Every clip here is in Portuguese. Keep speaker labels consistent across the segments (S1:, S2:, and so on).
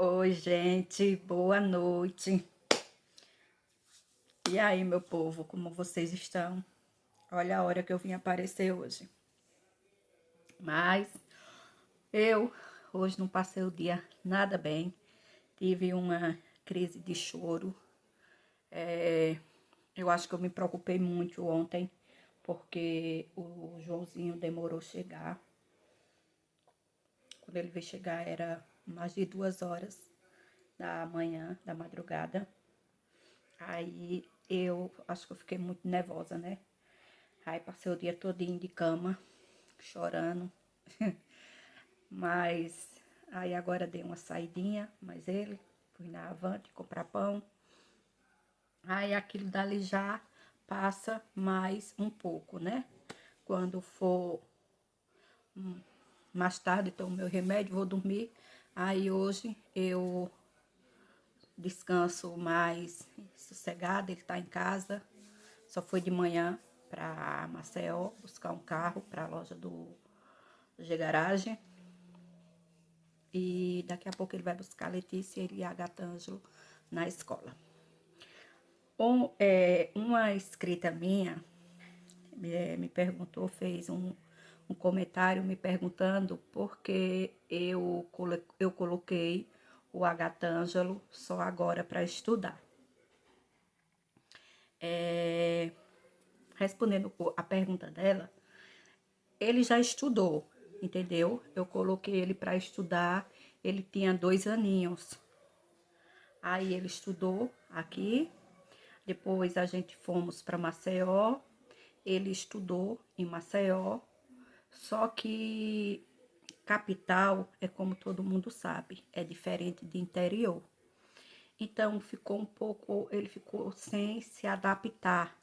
S1: Oi, gente, boa noite. E aí, meu povo, como vocês estão? Olha a hora que eu vim aparecer hoje. Mas eu hoje não passei o dia nada bem. Tive uma crise de choro. Eu acho que eu me preocupei muito ontem, porque o Joãozinho demorou chegar. Quando ele veio chegar era mais de 2 horas da manhã, da madrugada. Aí eu acho que eu fiquei muito nervosa, né? Aí passei o dia todinho de cama, chorando. Mas aí agora dei uma saidinha, mas ele, fui na Avante comprar pão. Aí aquilo dali já passa mais um pouco, né? Quando for mais tarde, tomo meu remédio, vou dormir. Aí hoje eu descanso mais sossegada, ele tá em casa. Só foi de manhã para Maceió buscar um carro para a loja do G-Garagem. E daqui a pouco ele vai buscar a Letícia e a Gatângelo na escola. Uma inscrita minha me perguntou, fez um comentário me perguntando por que eu coloquei o Agatângelo só agora para estudar. Respondendo a pergunta dela, ele já estudou, entendeu? Eu coloquei ele para estudar, ele tinha 2 aninhos. Aí ele estudou aqui, depois a gente fomos para Maceió, ele estudou em Maceió, só que capital é como todo mundo sabe, é diferente de interior. Então ele ficou sem se adaptar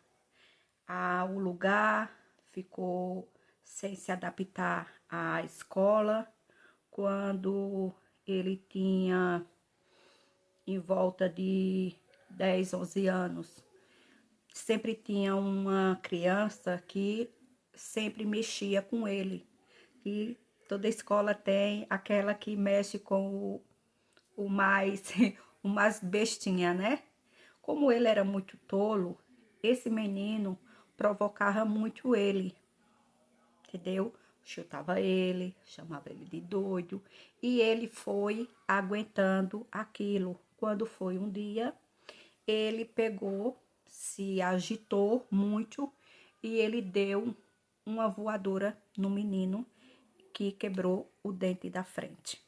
S1: ao lugar, ficou sem se adaptar à escola. Quando ele tinha em volta de 10, 11 anos, sempre tinha uma criança que sempre mexia com ele. E toda escola tem aquela que mexe com o mais, o mais bestinha, né? Como ele era muito tolo, esse menino provocava muito ele, entendeu? Chutava ele, chamava ele de doido, e ele foi aguentando aquilo. Quando foi um dia, ele pegou, se agitou muito e ele deu uma voadora no menino que quebrou o dente da frente.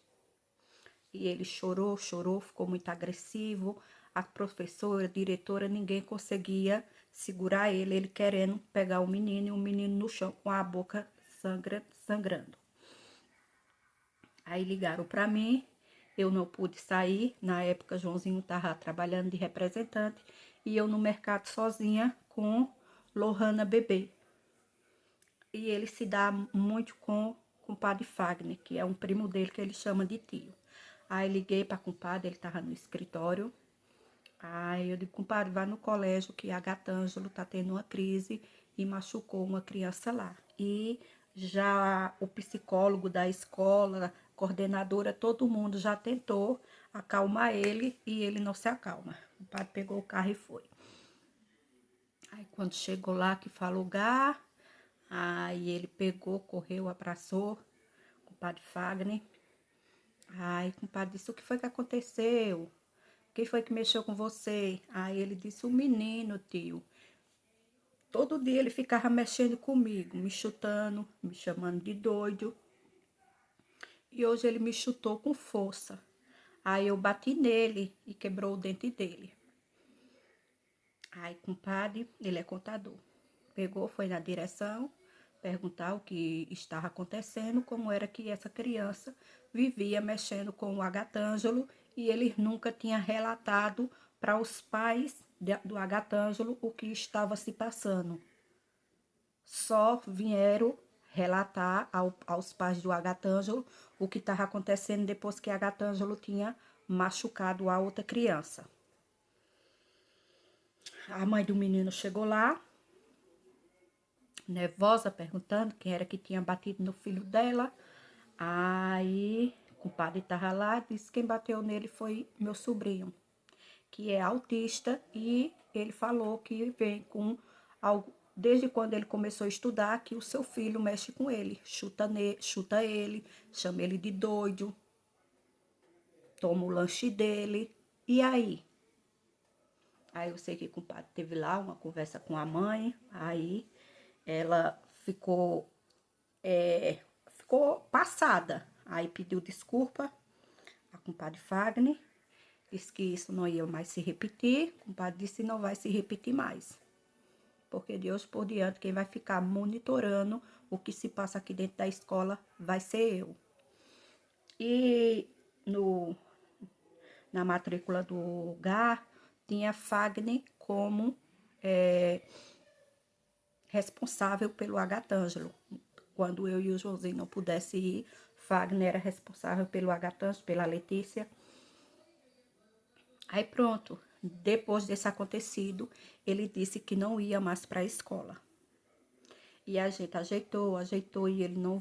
S1: E ele chorou, chorou, ficou muito agressivo. A professora, a diretora, ninguém conseguia segurar ele querendo pegar o menino e o menino no chão com a boca sangrando. Aí ligaram para mim, eu não pude sair. Na época, Joãozinho estava trabalhando de representante e eu no mercado sozinha com Lohana bebê. E ele se dá muito com o compadre Fagner, que é um primo dele que ele chama de tio. Aí liguei para o compadre, ele estava no escritório. Aí eu digo, compadre, vai no colégio que a Gatângelo tá tendo uma crise e machucou uma criança lá. E já o psicólogo da escola, coordenadora, todo mundo já tentou acalmar ele e ele não se acalma. O padre pegou o carro e foi. Aí quando chegou lá que falou lugar, aí ele pegou, correu, abraçou o padre Fagner. Aí o compadre disse, o que foi que aconteceu? Quem foi que mexeu com você? Aí ele disse, o menino, tio. Todo dia ele ficava mexendo comigo, me chutando, me chamando de doido. E hoje ele me chutou com força. Aí eu bati nele e quebrou o dente dele. Aí, compadre, ele é contador. Pegou, foi na direção, perguntar o que estava acontecendo, como era que essa criança vivia mexendo com o Agatângelo e ele nunca tinha relatado para os pais do Agatângelo o que estava se passando. Só vieram relatar aos pais do Agatângelo o que estava acontecendo depois que Agatângelo tinha machucado a outra criança. A mãe do menino chegou lá, nervosa, perguntando quem era que tinha batido no filho dela. Aí O compadre estava lá, disse que quem bateu nele foi meu sobrinho, que é autista, e ele falou que vem com algo, desde quando ele começou a estudar, que o seu filho mexe com ele, chuta ele, chama ele de doido, toma o lanche dele. E aí? Aí eu sei que o compadre teve lá uma conversa com a mãe, aí ela ficou passada. Aí pediu desculpa a compadre Fagner, disse que isso não ia mais se repetir. O compadre disse que não vai se repetir mais. Porque de hoje por diante, quem vai ficar monitorando o que se passa aqui dentro da escola vai ser eu. E na matrícula do lugar, tinha Fagner como responsável pelo Agatângelo. Quando eu e o Josinho não pudessem ir, Fagner era responsável pelo Agatângelo, pela Letícia. Aí pronto, depois desse acontecido, ele disse que não ia mais para a escola. E a gente ajeitou, e ele não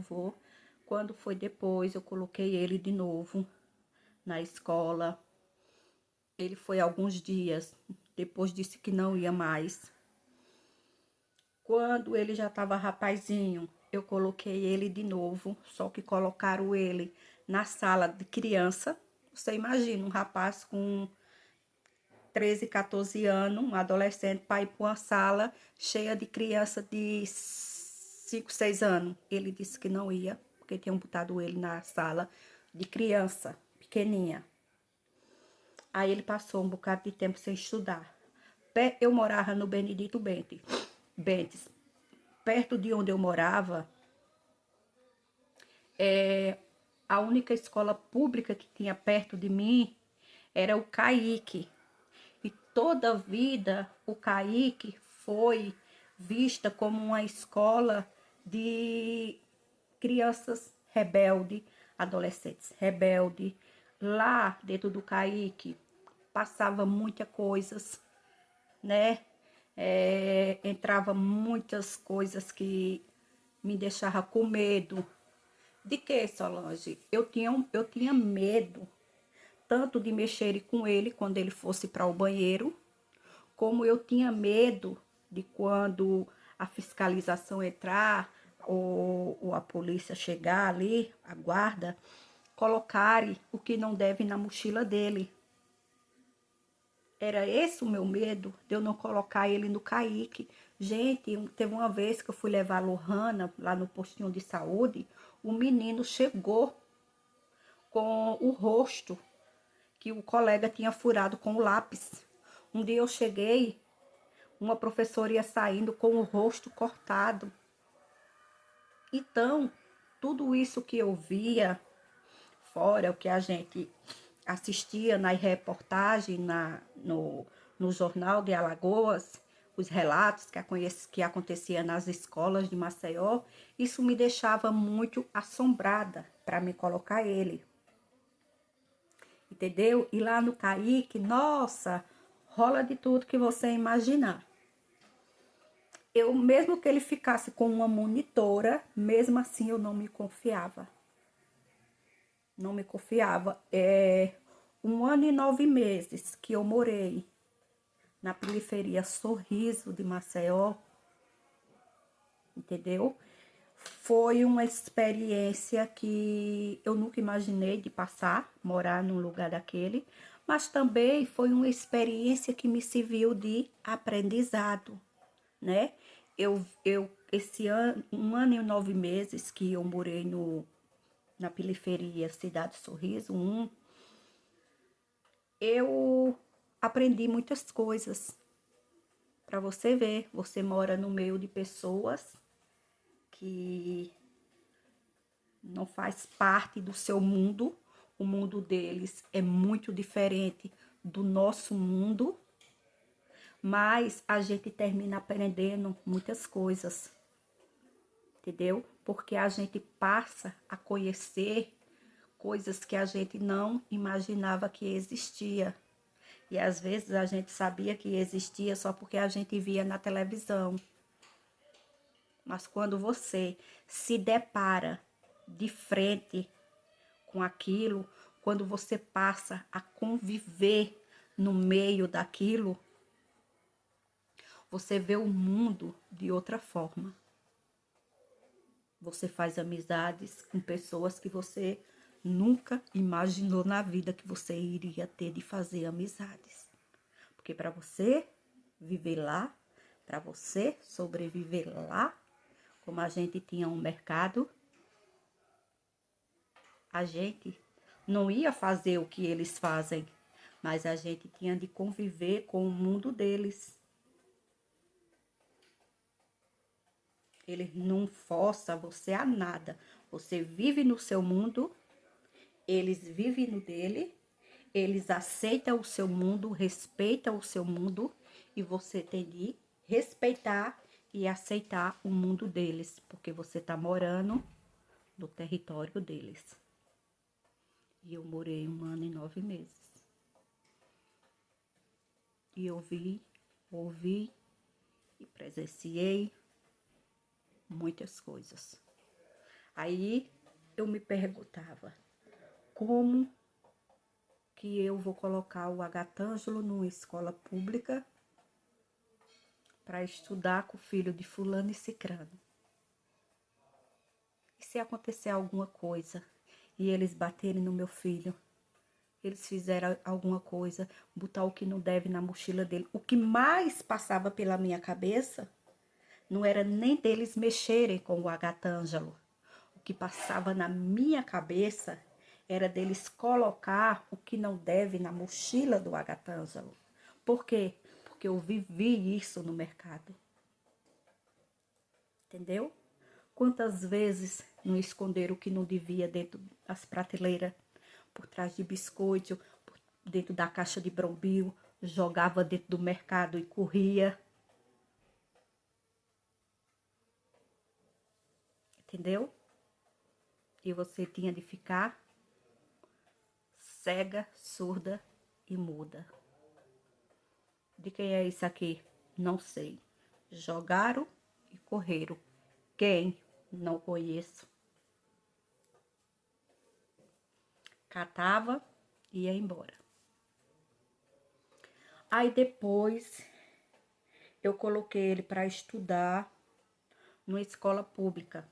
S1: vou. Quando foi depois, eu coloquei ele de novo na escola. Ele foi alguns dias, depois disse que não ia mais. Quando ele já estava rapazinho, eu coloquei ele de novo, só que colocaram ele na sala de criança. Você imagina um rapaz com 13, 14 anos, um adolescente, para ir para uma sala cheia de criança de 5, 6 anos. Ele disse que não ia, porque tinham botado ele na sala de criança, pequenininha. Aí ele passou um bocado de tempo sem estudar. Eu morava no Benedito Bentes. Perto de onde eu morava, a única escola pública que tinha perto de mim era o Caique. E toda a vida o Caique foi vista como uma escola de crianças rebeldes, adolescentes rebeldes. Lá dentro do Caique passava muitas coisas, né? Entrava muitas coisas que me deixavam com medo. De que, Solange? Eu tinha medo tanto de mexer com ele quando ele fosse para o banheiro, como eu tinha medo de quando a fiscalização entrar ou a polícia chegar ali, a guarda, colocarem o que não deve na mochila dele. Era esse o meu medo, de eu não colocar ele no Caique. Gente, teve uma vez que eu fui levar a Lohana lá no postinho de saúde, o menino chegou com o rosto que o colega tinha furado com o lápis. Um dia eu cheguei, uma professora ia saindo com o rosto cortado. Então, tudo isso que eu via, fora o que a gente assistia na reportagem, no Jornal de Alagoas, os relatos que acontecia nas escolas de Maceió, isso me deixava muito assombrada para me colocar ele. Entendeu? E lá no Caique, nossa, rola de tudo que você imaginar. Eu, mesmo que ele ficasse com uma monitora, mesmo assim eu não me confiava. Não me confiava. 1 ano e 9 meses que eu morei na periferia Sorriso de Maceió, entendeu? Foi uma experiência que eu nunca imaginei de passar, morar num lugar daquele, mas também foi uma experiência que me serviu de aprendizado, né? Esse ano, 1 ano e 9 meses que eu morei na periferia Cidade Sorriso, eu aprendi muitas coisas. Para você ver, você mora no meio de pessoas que não faz parte do seu mundo. O mundo deles é muito diferente do nosso mundo, mas a gente termina aprendendo muitas coisas, entendeu? Porque a gente passa a conhecer coisas que a gente não imaginava que existia. E às vezes a gente sabia que existia só porque a gente via na televisão. Mas quando você se depara de frente com aquilo, quando você passa a conviver no meio daquilo, você vê o mundo de outra forma. Você faz amizades com pessoas que você nunca imaginou na vida que você iria ter de fazer amizades. Porque para você viver lá, para você sobreviver lá, como a gente tinha um mercado, a gente não ia fazer o que eles fazem, mas a gente tinha de conviver com o mundo deles. Ele não força você a nada. Você vive no seu mundo, eles vivem no dele, eles aceitam o seu mundo, respeitam o seu mundo, e você tem de respeitar e aceitar o mundo deles, porque você está morando no território deles. E eu morei 1 ano e 9 meses. E eu ouvi e presenciei muitas coisas. Aí eu me perguntava, como que eu vou colocar o Agatângelo numa escola pública para estudar com o filho de fulano e cicrano? E se acontecer alguma coisa e eles baterem no meu filho, eles fizeram alguma coisa, botar o que não deve na mochila dele? O que mais passava pela minha cabeça não era nem deles mexerem com o Agatângelo. O que passava na minha cabeça era deles colocar o que não deve na mochila do Agatângelo. Por quê? Porque eu vivi isso no mercado. Entendeu? Quantas vezes não esconderam o que não devia dentro das prateleiras, por trás de biscoito, dentro da caixa de brombil, jogava dentro do mercado e corria. Entendeu? E você tinha de ficar cega, surda e muda. De quem é isso aqui? Não sei. Jogaram e correram. Quem? Não conheço. Catava e ia embora. Aí depois eu coloquei ele para estudar numa escola pública,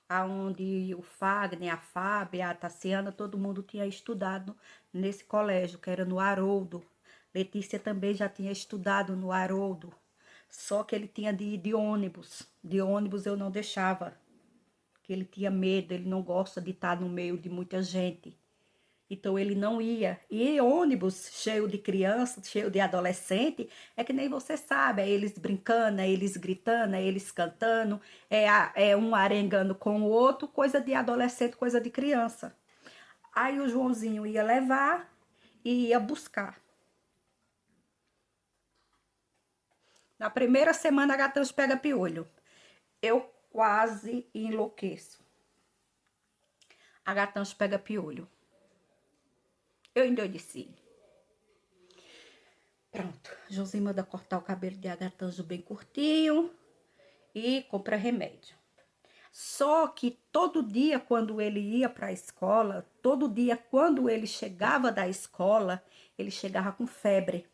S1: aonde o Fagner, a Fábia, a Tassiana, todo mundo tinha estudado nesse colégio, que era no Haroldo. Letícia também já tinha estudado no Haroldo, só que ele tinha de ir de ônibus. De ônibus eu não deixava, que ele tinha medo, ele não gosta de estar no meio de muita gente. Então ele não ia. E ônibus cheio de criança, cheio de adolescente, é que nem você sabe, é eles brincando, é eles gritando, é eles cantando, é um arengando com o outro, coisa de adolescente, coisa de criança. Aí o Joãozinho ia levar e ia buscar. Na primeira semana a Gatãs pega piolho. Eu quase enlouqueço. A Gatãs pega piolho. Eu endoideci. Pronto, Josinho manda cortar o cabelo de Agatanjo bem curtinho e compra remédio. Só que todo dia quando ele ia para a escola, todo dia quando ele chegava da escola, ele chegava com febre.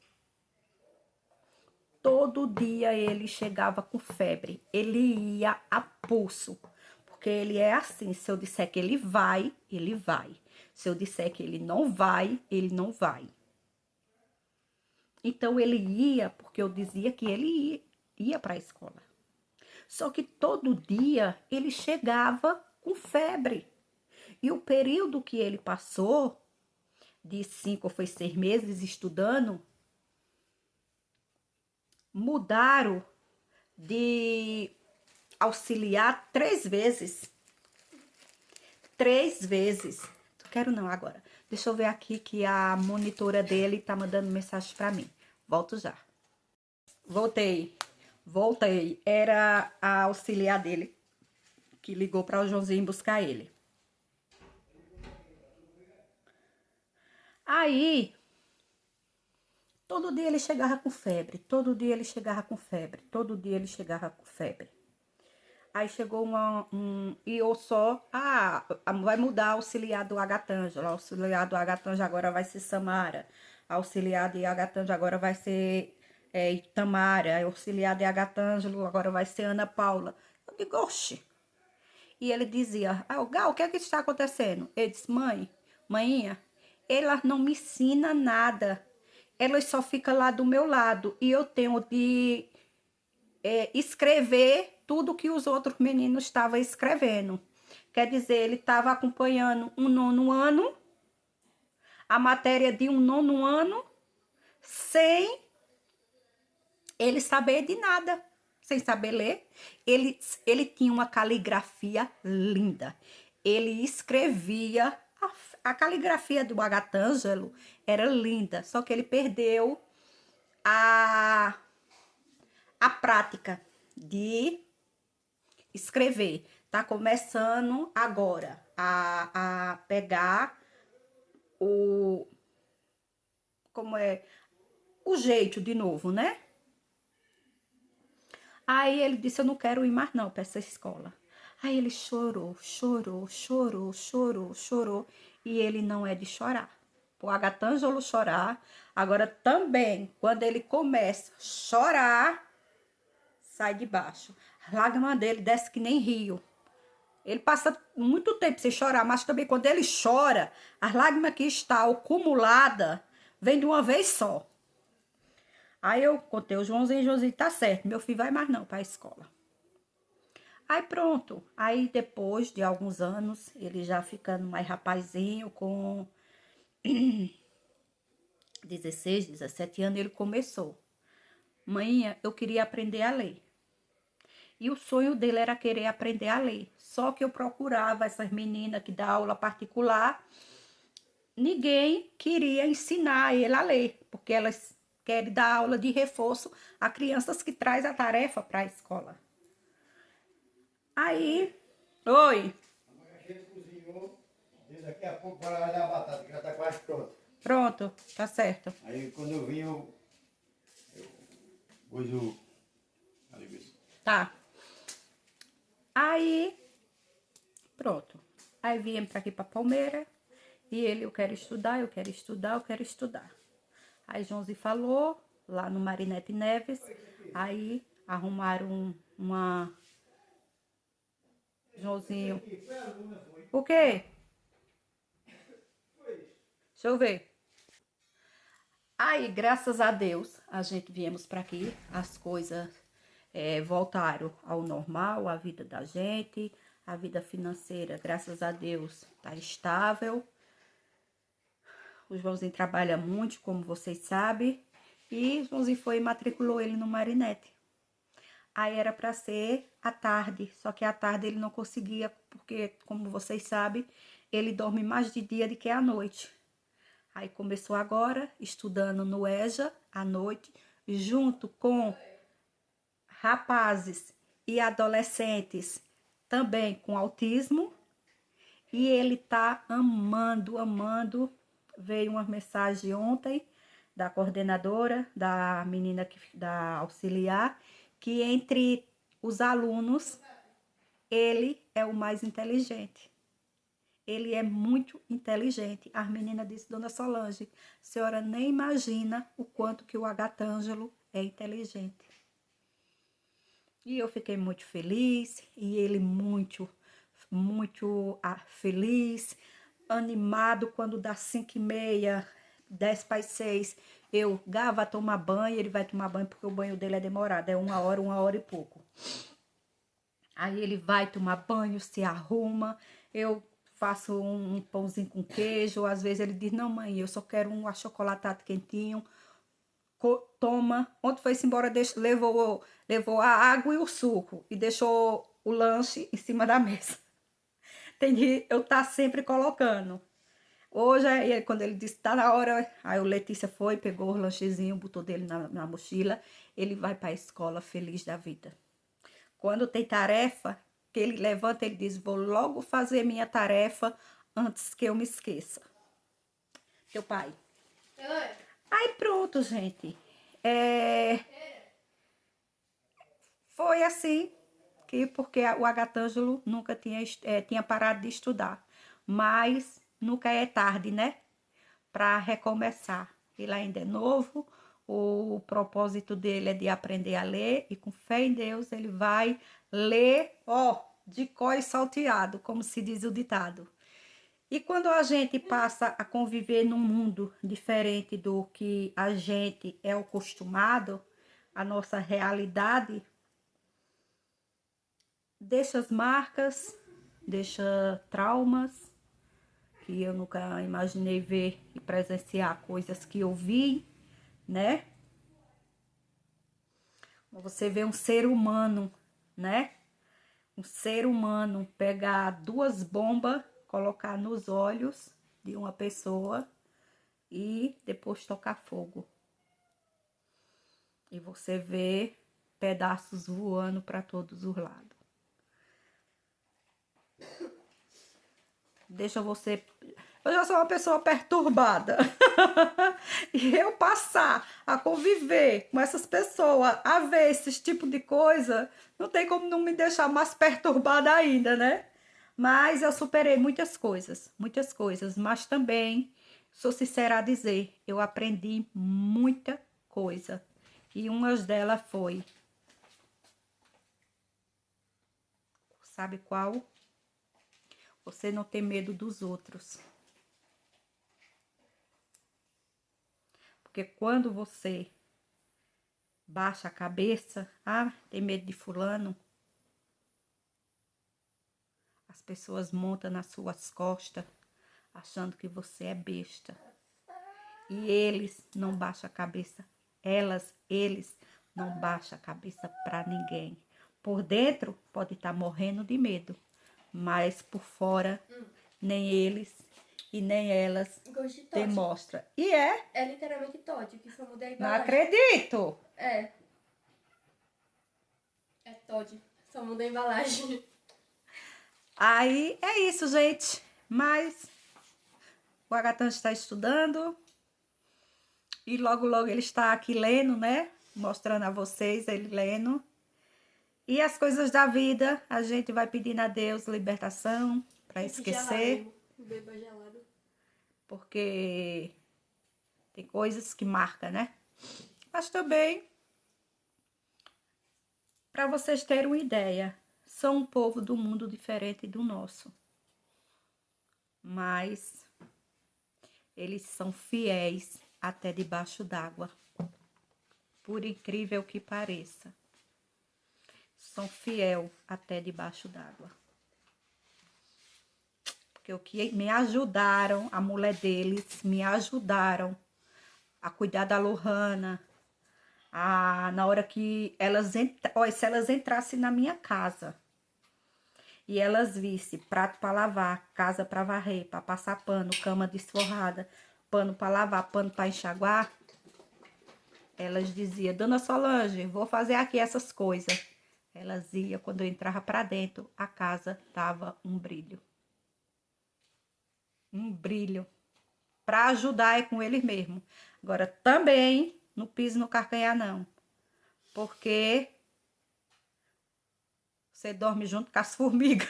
S1: Todo dia ele chegava com febre. Ele ia a pulso, porque ele é assim, se eu disser que ele vai, ele vai. Se eu disser que ele não vai, ele não vai. Então ele ia, porque eu dizia que ele ia para a escola. Só que todo dia ele chegava com febre. E o período que ele passou, de 5 ou foi 6 meses estudando, mudaram de auxiliar 3 vezes. 3 vezes. Não quero não agora. Deixa eu ver aqui que a monitora dele tá mandando mensagem para mim. Volto já. Voltei. Era a auxiliar dele que ligou para o Joãozinho buscar ele. Aí, todo dia ele chegava com febre, todo dia ele chegava com febre, todo dia ele chegava com febre. Aí chegou e eu só, vai mudar auxiliar do Agatângelo, auxiliar do Agatângelo agora vai ser Samara, auxiliar de Agatângelo agora vai ser Itamara, auxiliar de Agatângelo agora vai ser Ana Paula. Eu digo, oxe. E ele dizia, Gal, o que é que está acontecendo? Ele disse, mãinha, ela não me ensina nada, ela só fica lá do meu lado e eu tenho de escrever tudo que os outros meninos estavam escrevendo. Quer dizer, ele estava acompanhando um nono ano, a matéria de um nono ano, sem ele saber de nada, sem saber ler. Ele tinha uma caligrafia linda. Ele escrevia, a caligrafia do Agatângelo era linda, só que ele perdeu a prática de escrever. Tá começando agora a pegar como é, o jeito de novo, né? Aí ele disse, eu não quero ir mais não para essa escola. Aí ele chorou, chorou, chorou, chorou, chorou. E ele não é de chorar. O Agatângelo chorar. Agora também, quando ele começa a chorar, sai de baixo. A lágrima dele desce que nem rio. Ele passa muito tempo sem chorar, mas também quando ele chora, as lágrimas que está acumulada vem de uma vez só. Aí eu contei o Joãozinho, Joãozinho, tá certo, meu filho vai mais não para a escola. Aí pronto, aí depois de alguns anos, ele já ficando mais rapazinho, com 16, 17 anos, ele começou. Mãinha, eu queria aprender a ler. E o sonho dele era querer aprender a ler. Só que eu procurava essas meninas que dão aula particular, ninguém queria ensinar ele a ler, porque elas querem dar aula de reforço a crianças que traz a tarefa para a escola. Aí, oi.
S2: A gente cozinhou, daqui a pouco para olhar a batata, que já está quase pronta.
S1: Pronto, tá certo.
S2: Aí quando eu vim, eu pus a linguiça.
S1: Tá. Aí, pronto. Aí viemos para aqui para Palmeira. E ele, eu quero estudar, eu quero estudar, eu quero estudar. Aí Joãozinho falou, lá no Marinete Neves. Aí arrumaram uma... Joãozinho. O quê? Deixa eu ver. Aí, graças a Deus, a gente viemos para aqui. As coisas voltaram ao normal, a vida da gente. A vida financeira, graças a Deus, tá estável. O Joãozinho trabalha muito, como vocês sabem. E o Joãozinho foi e matriculou ele no Marinete. Aí era para ser à tarde, só que à tarde ele não conseguia, porque, como vocês sabem, ele dorme mais de dia do que à noite. Aí começou agora, estudando no EJA, à noite, junto com rapazes e adolescentes também com autismo. E ele tá amando, amando. Veio uma mensagem ontem da coordenadora, da menina da auxiliar, que entre os alunos, ele é o mais inteligente. Ele é muito inteligente. A menina disse, dona Solange, a senhora nem imagina o quanto que o Agatângelo é inteligente. E eu fiquei muito feliz, e ele muito feliz, animado, quando dá 5h30, 5:50, eu, Gá, vai tomar banho, ele vai tomar banho, porque o banho dele é demorado, é 1 hora e pouco. Aí ele vai tomar banho, se arruma, eu faço um pãozinho com queijo, às vezes ele diz, não mãe, eu só quero um achocolatado quentinho, toma. Ontem foi-se embora, levou a água e o suco, e deixou o lanche em cima da mesa. Tem de eu estar sempre colocando. Hoje, quando ele disse, tá na hora, aí o Letícia foi, pegou o lanchezinho, botou dele na mochila, ele vai para a escola feliz da vida. Quando tem tarefa, que ele levanta, ele diz, vou logo fazer minha tarefa antes que eu me esqueça. Teu pai. Oi. Aí pronto, gente. Foi assim porque o Agatângelo nunca tinha parado de estudar. Mas nunca é tarde, né? Para recomeçar. Ele ainda é novo, o propósito dele é de aprender a ler e com fé em Deus ele vai ler, ó, de cor e salteado, como se diz o ditado. E quando a gente passa a conviver num mundo diferente do que a gente é acostumado, a nossa realidade deixa as marcas, deixa traumas, que eu nunca imaginei ver e presenciar coisas que eu vi, né? Você vê um ser humano, né? Um ser humano pegar 2 bombas, colocar nos olhos de uma pessoa e depois tocar fogo. E você vê pedaços voando para todos os lados. Deixa você... Eu já sou uma pessoa perturbada. E eu passar a conviver com essas pessoas, a ver esse tipo de coisa, não tem como não me deixar mais perturbada ainda, né? Mas eu superei muitas coisas, mas também, sou sincera a dizer, eu aprendi muita coisa. E uma delas foi, sabe qual? Você não ter medo dos outros. Porque quando você baixa a cabeça, tem medo de fulano, as pessoas montam nas suas costas, achando que você é besta. E eles não baixam a cabeça. Eles não baixam a cabeça pra ninguém. Por dentro, pode estar morrendo de medo. Mas por fora, nem eles e nem elas demonstram. E é.
S3: É literalmente Todd, que só muda a
S1: Não
S3: embalagem.
S1: acredito.
S3: É. É Todd, só muda a embalagem.
S1: Aí é isso, gente. Mas o Agatã está estudando. E logo, logo ele está aqui lendo, né? Mostrando a vocês ele lendo. E as coisas da vida, a gente vai pedindo a Deus libertação para esquecer.
S3: Beba gelado.
S1: Porque tem coisas que marcam, né? Mas também, para vocês terem uma ideia, são um povo do mundo diferente do nosso. Mas eles são fiéis até debaixo d'água. Por incrível que pareça. São fiel até debaixo d'água. Porque o que me ajudaram, a mulher deles, me ajudaram a cuidar da Lohana. Na hora que elas se elas entrassem na minha casa e elas vissem prato para lavar, casa para varrer, para passar pano, cama desforrada, pano para lavar, pano para enxaguar, elas diziam: Dona Solange, vou fazer aqui essas coisas. Elas iam, quando eu entrava para dentro, a casa tava um brilho. Um brilho. Para ajudar é com eles mesmo. Agora, também, não piso no carcanhar, não. Porque você dorme junto com as formigas.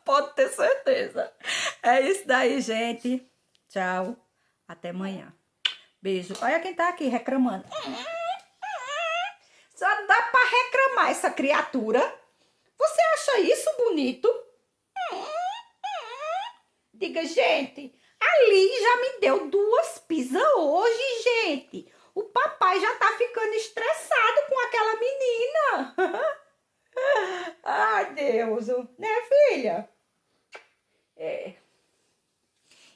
S1: Pode ter certeza. É isso daí, gente. Tchau. Até amanhã. Beijo. Olha quem tá aqui reclamando. Só dá pra reclamar essa criatura. Você acha isso bonito? Diga, gente, ali já me deu 2 pizzas hoje, gente. O papai já tá ficando estressado com aquela menina. Ai, Deus, né, filha?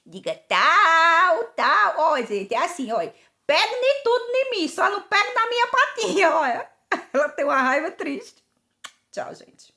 S1: Diga tal, tal. Olha, gente, é assim, olha. Pega em tudo em mim, só não pega na minha patinha, olha. Ela tem uma raiva triste. Tchau, gente.